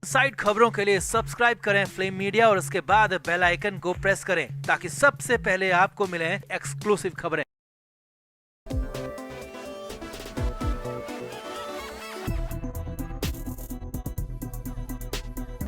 Side खबरों के लिए सब्सक्राइब करें फ्लेम मीडिया और उसके बाद बेल आइकन को प्रेस करें ताकि सबसे पहले आपको मिले एक्सक्लूसिव खबरें।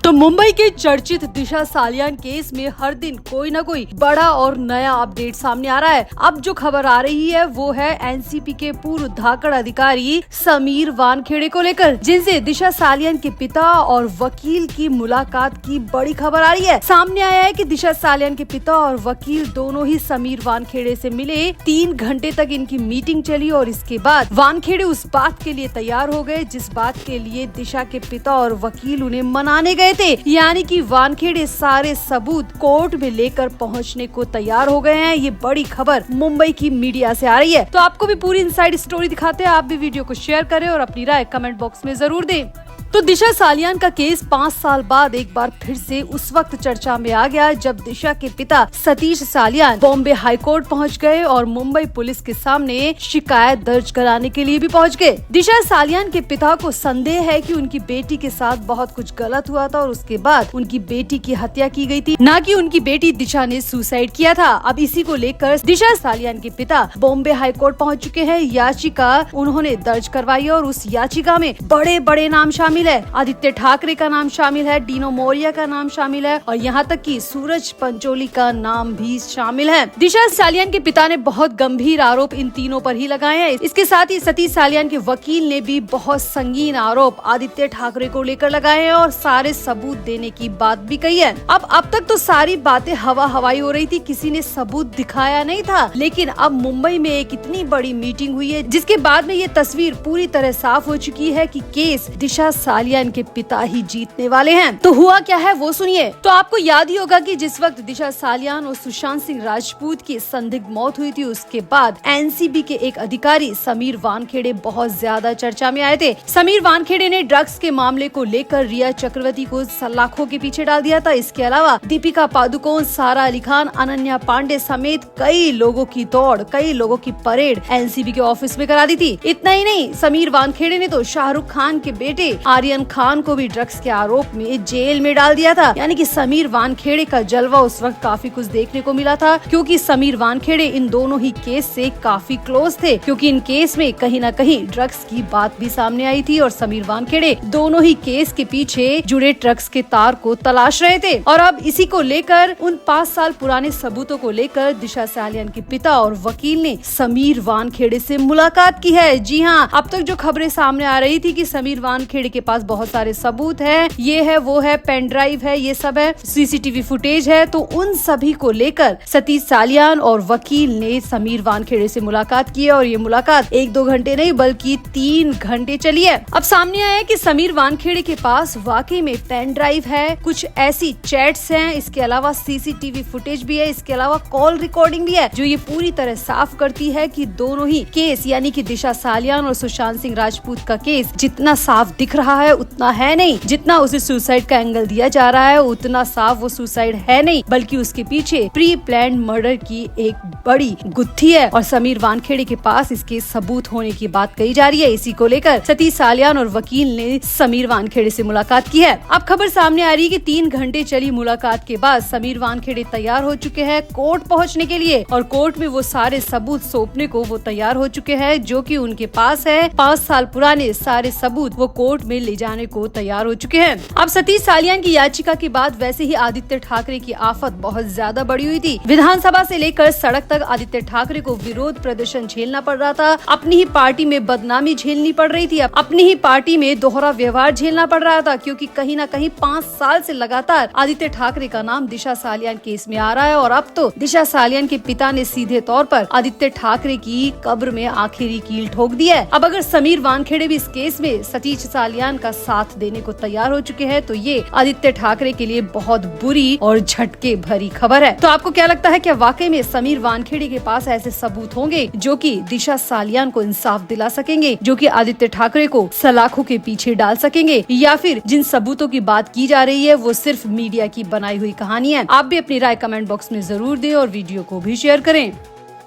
तो मुंबई के चर्चित दिशा सालियान केस में हर दिन कोई न कोई बड़ा और नया अपडेट सामने आ रहा है। अब जो खबर आ रही है वो है एनसीपी के पूर्व धाकड़ अधिकारी समीर वानखेड़े को लेकर, जिनसे दिशा सालियान के पिता और वकील की मुलाकात की बड़ी खबर आ रही है। सामने आया है कि दिशा सालियान के पिता और वकील दोनों ही समीर वानखेड़े से मिले। 3 घंटे तक इनकी मीटिंग चली और इसके बाद वानखेड़े उस बात के लिए तैयार हो गए जिस बात के लिए दिशा के पिता और वकील उन्हें मनाने गए थे। यानी कि वानखेड़े सारे सबूत कोर्ट में लेकर पहुंचने को तैयार हो गए हैं। ये बड़ी खबर मुंबई की मीडिया से आ रही है। तो आपको भी पूरी इनसाइड स्टोरी दिखाते हैं। आप भी वीडियो को शेयर करें और अपनी राय कमेंट बॉक्स में जरूर दें। तो दिशा सालियान का केस 5 साल बाद एक बार फिर से उस वक्त चर्चा में आ गया जब दिशा के पिता सतीश सालियान बॉम्बे हाई कोर्ट पहुंच गए और मुंबई पुलिस के सामने शिकायत दर्ज कराने के लिए भी पहुंच गए। दिशा सालियान के पिता को संदेह है कि उनकी बेटी के साथ बहुत कुछ गलत हुआ था और उसके बाद उनकी बेटी की हत्या की गई थी, न कि उनकी बेटी दिशा ने सुसाइड किया था। अब इसी को लेकर दिशा सालियान के पिता बॉम्बे हाई कोर्ट पहुँच चुके हैं। याचिका उन्होंने दर्ज करवाई और उस याचिका में बड़े बड़े नाम शामिल है। आदित्य ठाकरे का नाम शामिल है, डीनो मोरिया का नाम शामिल है और यहाँ तक कि सूरज पंचोली का नाम भी शामिल है। दिशा सालियान के पिता ने बहुत गंभीर आरोप इन तीनों पर ही लगाए हैं। इसके साथ ही सतीश सालियान के वकील ने भी बहुत संगीन आरोप आदित्य ठाकरे को लेकर लगाए हैं और सारे सबूत देने की बात भी कही है। अब तक तो सारी बातें हवा हवाई हो रही थी, किसी ने सबूत दिखाया नहीं था, लेकिन अब मुंबई में एक इतनी बड़ी मीटिंग हुई है जिसके बाद में ये तस्वीर पूरी तरह साफ हो चुकी है कि केस दिशा सालियान के पिता ही जीतने वाले हैं। तो हुआ क्या है वो सुनिए। तो आपको याद ही होगा कि जिस वक्त दिशा सालियान और सुशांत सिंह राजपूत की संदिग्ध मौत हुई थी उसके बाद एनसीबी के एक अधिकारी समीर वानखेड़े बहुत ज्यादा चर्चा में आए थे। समीर वानखेड़े ने ड्रग्स के मामले को लेकर रिया चक्रवर्ती को सलाखों के पीछे डाल दिया था। इसके अलावा दीपिका पादुकोण, सारा अली खान, अनन्या पांडे समेत कई लोगों की दौड़, कई लोगों की परेड एनसीबी के ऑफिस में करा दी थी। इतना ही नहीं, समीर वानखेड़े ने तो शाहरुख खान के बेटे आर्यन खान को भी ड्रग्स के आरोप में जेल में डाल दिया था। यानी कि समीर वानखेड़े का जलवा उस वक्त काफी कुछ देखने को मिला था, क्योंकि समीर वानखेड़े इन दोनों ही केस से काफी क्लोज थे, क्योंकि इन केस में कहीं न कहीं ड्रग्स की बात भी सामने आई थी और समीर वानखेड़े दोनों ही केस के पीछे जुड़े ड्रग्स के तार को तलाश रहे थे। और अब इसी को लेकर उन 5 साल पुराने सबूतों को लेकर दिशा सालियान के पिता और वकील ने समीर वानखेड़े से मुलाकात की है। जी हाँ, अब तक जो खबरें सामने आ रही थी कि समीर वानखेड़े के पास बहुत सारे सबूत है, ये है वो है, पेन ड्राइव है, ये सब है, सीसीटीवी फुटेज है, तो उन सभी को लेकर सतीश सालियान और वकील ने समीर वानखेड़े से मुलाकात की है और ये मुलाकात 1-2 घंटे नहीं बल्कि 3 घंटे चली है। अब सामने आया है कि समीर वानखेड़े के पास वाकई में पेन ड्राइव है, कुछ ऐसी चैट्स हैं, इसके अलावा सीसीटीवी फुटेज भी है, इसके अलावा कॉल रिकॉर्डिंग भी है, जो ये पूरी तरह साफ करती है कि दोनों ही केस यानी कि दिशा सालियान और सुशांत सिंह राजपूत का केस जितना साफ दिख रहा है उतना है नहीं, जितना उसे सुसाइड का एंगल दिया जा रहा है उतना साफ वो सुसाइड है नहीं, बल्कि उसके पीछे प्री प्लान्ड मर्डर की एक बड़ी गुत्थी है और समीर वानखेड़े के पास इसके सबूत होने की बात कही जा रही है। इसी को लेकर सतीश सालियान और वकील ने समीर वानखेड़े से मुलाकात की है। अब खबर सामने आ रही है कि 3 घंटे चली मुलाकात के बाद समीर वानखेड़े तैयार हो चुके हैं कोर्ट पहुँचने के लिए और कोर्ट में वो सारे सबूत सौंपने को वो तैयार हो चुके हैं जो कि उनके पास है। 5 साल पुराने सारे सबूत वो कोर्ट में ले जाने को तैयार हो चुके हैं। अब सतीश सालियान की याचिका के बाद वैसे ही आदित्य ठाकरे की आफत बहुत ज्यादा बढ़ी हुई थी। विधानसभा से लेकर सड़क तक आदित्य ठाकरे को विरोध प्रदर्शन झेलना पड़ रहा था, अपनी ही पार्टी में बदनामी झेलनी पड़ रही थी, अपनी ही पार्टी में दोहरा व्यवहार झेलना पड़ रहा था, क्योंकि कहीं न कहीं 5 साल से लगातार आदित्य ठाकरे का नाम दिशा सालियान केस में आ रहा है और अब तो दिशा सालियान के पिता ने सीधे तौर पर आदित्य ठाकरे की कब्र में आखिरी कील ठोक दी है। अब अगर समीर वानखेड़े भी इस केस में सतीश सालियान का साथ देने को तैयार हो चुके हैं तो ये आदित्य ठाकरे के लिए बहुत बुरी और झटके भरी खबर है। तो आपको क्या लगता है, क्या वाकई में समीर वानखेड़े के पास ऐसे सबूत होंगे जो कि दिशा सालियान को इंसाफ दिला सकेंगे, जो कि आदित्य ठाकरे को सलाखों के पीछे डाल सकेंगे, या फिर जिन सबूतों की बात की जा रही है वो सिर्फ मीडिया की बनाई हुई कहानी है? आप भी अपनी राय कमेंट बॉक्स में जरूर दें और वीडियो को भी शेयर करें।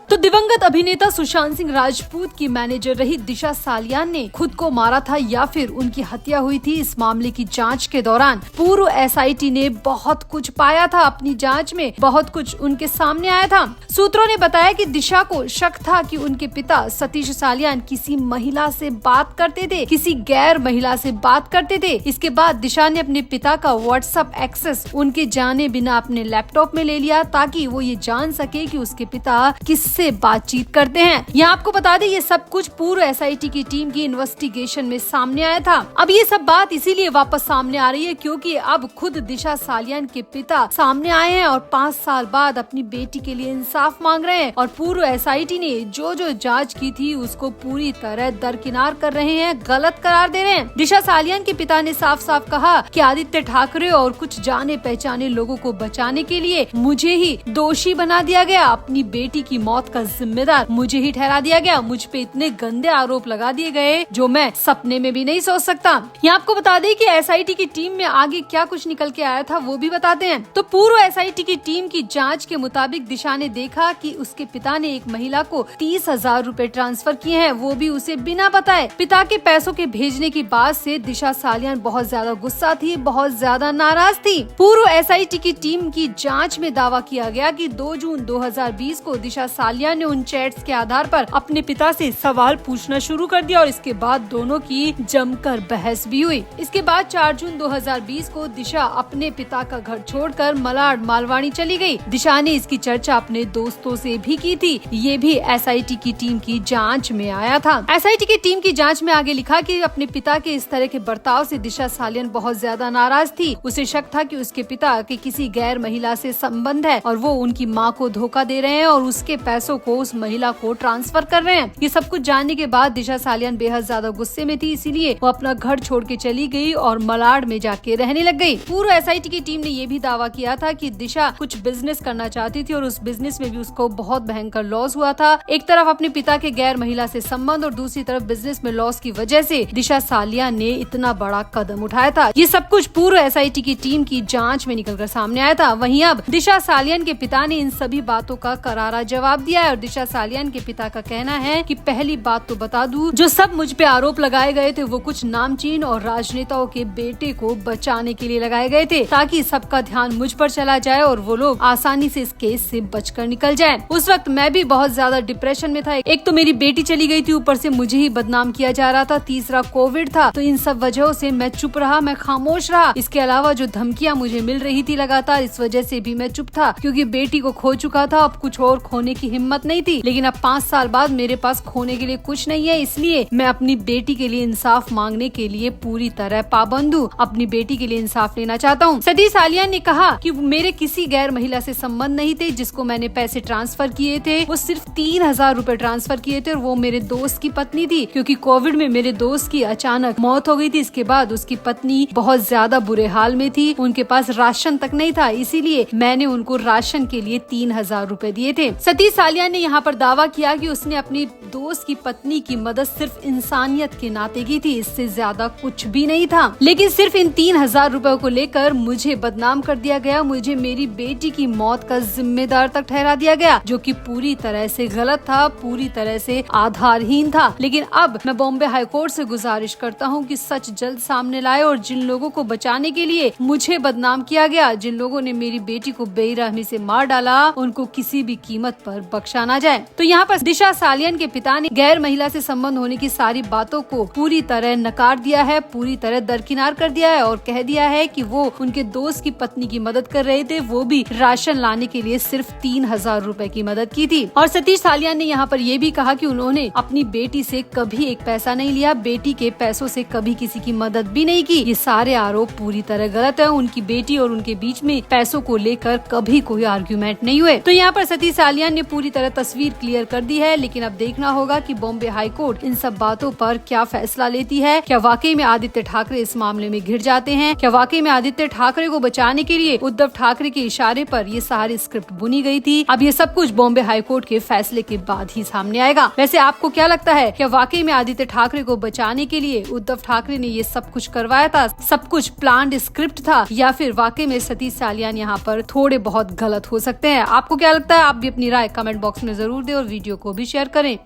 तो दिवंगत अभिनेता सुशांत सिंह राजपूत की मैनेजर रही दिशा सालियान ने खुद को मारा था या फिर उनकी हत्या हुई थी, इस मामले की जांच के दौरान पूर्व एसआईटी ने बहुत कुछ पाया था। अपनी जांच में बहुत कुछ उनके सामने आया था। सूत्रों ने बताया कि दिशा को शक था कि उनके पिता सतीश सालियान किसी महिला से बात करते थे, किसी गैर महिला से बात करते थे। इसके बाद दिशा ने अपने पिता का व्हाट्सएप एक्सेस उनके जाने बिना अपने लैपटॉप में ले लिया ताकि वो ये जान सके कि उसके पिता किससे बातचीत करते हैं। यहाँ आपको बता दें ये सब कुछ पूर्व एसआईटी की टीम की इन्वेस्टिगेशन में सामने आया था। अब ये सब बात इसीलिए वापस सामने आ रही है क्योंकि अब खुद दिशा सालियान के पिता सामने आए हैं और 5 साल बाद अपनी बेटी के लिए इंसाफ मांग रहे हैं और पूर्व एसआईटी ने जो जांच की थी उसको पूरी तरह दरकिनार कर रहे हैं, गलत करार दे रहे हैं। दिशा सालियान के पिता ने साफ साफ कहा कि आदित्य ठाकरे और कुछ जाने पहचाने लोगों को बचाने के लिए मुझे ही दोषी बना दिया गया, अपनी बेटी की मौत का जिम्मेदार मुझे ही ठहरा दिया गया, मुझ पे इतने गंदे आरोप लगा दिए गए जो मैं सपने में भी नहीं सोच सकता। यहाँ आपको बता दें कि एसआईटी की टीम में आगे क्या कुछ निकल के आया था वो भी बताते हैं। तो पूर्व एसआईटी की टीम की जांच के मुताबिक दिशा ने देखा कि उसके पिता ने एक महिला को 30,000 रूपए ट्रांसफर किए हैं, वो भी उसे बिना बताए। पिता के पैसों के भेजने की बात से दिशा सालियान बहुत ज्यादा गुस्सा थी, बहुत ज्यादा नाराज थी। पूर्व एसआईटी की टीम की जांच में दावा किया गया कि 2 जून 2020 को दिशा सालियान ने उन चैट्स के आधार पर अपने पिता से सवाल पूछना शुरू कर दिया और इसके बाद दोनों की जमकर बहस भी हुई। इसके बाद 4 जून 2020 को दिशा अपने पिता का घर छोड़कर मलाड मालवानी चली गई। दिशा ने इसकी चर्चा अपने दोस्तों से भी की थी। ये भी एसआईटी की टीम की जांच में आया था। एसआईटी की टीम की जांच में आगे लिखा कि अपने पिता के इस तरह के बर्ताव से दिशा सालियान बहुत ज्यादा नाराज थी। उसे शक था कि उसके पिता के किसी गैर महिला से संबंध है और वो उनकी माँ को धोखा दे रहे हैं और उसके पैसों को उस महिला को ट्रांसफर कर रहे हैं। ये सब कुछ जानने के बाद दिशा सालियान बेहद ज्यादा गुस्से में थी, इसीलिए वो अपना घर छोड़ के चली गई और मलाड में जाके रहने लग गई। पूर्व एसआईटी की टीम ने ये भी दावा किया था कि दिशा कुछ बिजनेस करना चाहती थी और उस बिजनेस में भी उसको बहुत भयंकर लॉस हुआ था। एक तरफ अपने पिता के गैर महिला से संबंध और दूसरी तरफ बिजनेस में लॉस की वजह से दिशा सालियान ने इतना बड़ा कदम उठाया था। ये सब कुछ पूर्व एसआईटी की टीम की जांच में निकलकर सामने आया था। वहीं अब दिशा सालियान के पिता ने इन सभी बातों का करारा जवाब दिया है और दिशा सालियान के पिता का कहना है कि पहली बात तो बता दूं, जो सब मुझ पे आरोप लगाए गए थे वो कुछ नामचीन और राजनेताओं के बेटे को बचाने के लिए लगाए गए थे ताकि सबका ध्यान मुझ पर चला जाए और वो लोग आसानी से इस केस से बचकर निकल जाएं। उस वक्त मैं भी बहुत ज्यादा डिप्रेशन में था। एक तो मेरी बेटी चली गई थी, ऊपर से मुझे ही बदनाम किया जा रहा था, तीसरा कोविड था। तो इन सब वजहों से मैं चुप रहा, मैं खामोश रहा। इसके अलावा जो धमकियां मुझे मिल रही थी लगातार, इस वजह से भी मैं चुप था क्योंकि बेटी को खो चुका था। अब कुछ और खोने की हिम्मत नहीं थी, लेकिन अब 5 साल बाद मेरे पास खोने के लिए कुछ नहीं है, इसलिए मैं अपनी बेटी के लिए इंसाफ मांगने के लिए पूरी तरह पाबंद हूँ। अपनी बेटी के लिए इंसाफ लेना चाहता हूँ। सतीश सालियान ने कहा कि मेरे किसी गैर महिला से संबंध नहीं थे। जिसको मैंने पैसे ट्रांसफर किए थे वो सिर्फ 3,000 रूपए ट्रांसफर किए थे और वो मेरे दोस्त की पत्नी थी क्योंकि कोविड में मेरे दोस्त की अचानक मौत हो गई थी। इसके बाद उसकी पत्नी बहुत ज्यादा बुरे हाल में थी, उनके पास राशन तक नहीं था, इसीलिए मैंने उनको राशन के लिए 3,000 रूपए दिए थे। सतीश सालियान ने यहाँ पर दावा किया कि उसने अपनी दोस्त की पत्नी की मदद सिर्फ इंसानियत के नाते की थी, इससे ज्यादा कुछ भी नहीं था। लेकिन सिर्फ इन 3,000 रूपए को लेकर मुझे बदनाम कर दिया गया, मुझे मेरी बेटी की मौत का जिम्मेदार तक ठहरा दिया गया, जो कि पूरी तरह से गलत था, पूरी तरह से आधारहीन था। लेकिन अब मैं बॉम्बे हाईकोर्ट से गुजारिश करता हूँ कि सच जल्द सामने लाए और जिन लोगों को बचाने के लिए मुझे बदनाम किया गया, जिन लोगों ने मेरी बेटी को बेरहमी से मार डाला, उनको किसी भी कीमत पर बख्शा ना जाए। तो यहाँ पर दिशा सालियान के पिता ने गैर महिला से संबंध होने की सारी बातों को पूरी तरह नकार दिया है, पूरी तरह दरकिनार कर दिया है और कह दिया है कि वो उनके दोस्त की पत्नी की मदद कर रहे थे, वो भी राशन लाने के लिए सिर्फ 3,000 रूपए की मदद की थी। और सतीश सालियान ने यहाँ पर ये भी कहा कि उन्होंने अपनी बेटी से कभी एक पैसा नहीं लिया, बेटी के पैसों से कभी किसी की मदद भी नहीं की। ये सारे आरोप पूरी तरह गलत है। उनकी बेटी और उनके बीच में पैसों को लेकर कभी कोई आर्ग्यूमेंट नहीं हुए। तो यहाँ पर सतीश सालियान ने पूरी तरह तस्वीर क्लियर कर दी है, लेकिन अब देखना होगा कि बॉम्बे हाईकोर्ट इन सब बातों पर क्या फैसला लेती है। क्या वाकई में आदित्य ठाकरे इस मामले में घिर जाते हैं? क्या वाकई में आदित्य ठाकरे को बचाने के लिए उद्धव ठाकरे के इशारे पर ये सारी स्क्रिप्ट बुनी गई थी? अब ये सब कुछ बॉम्बे हाईकोर्ट के फैसले के बाद ही सामने आएगा। वैसे आपको क्या लगता है, क्या वाकई में आदित्य ठाकरे को बचाने के लिए उद्धव ठाकरे ने ये सब कुछ करवाया था, सब कुछ प्लान्ड स्क्रिप्ट था, या फिर वाकई में सतीश सालियान यहाँ पर थोड़े बहुत गलत हो सकते हैं? आपको क्या लगता है? आप भी अपनी राय कमेंट कमेंट बॉक्स में जरूर दें और वीडियो को भी शेयर करें।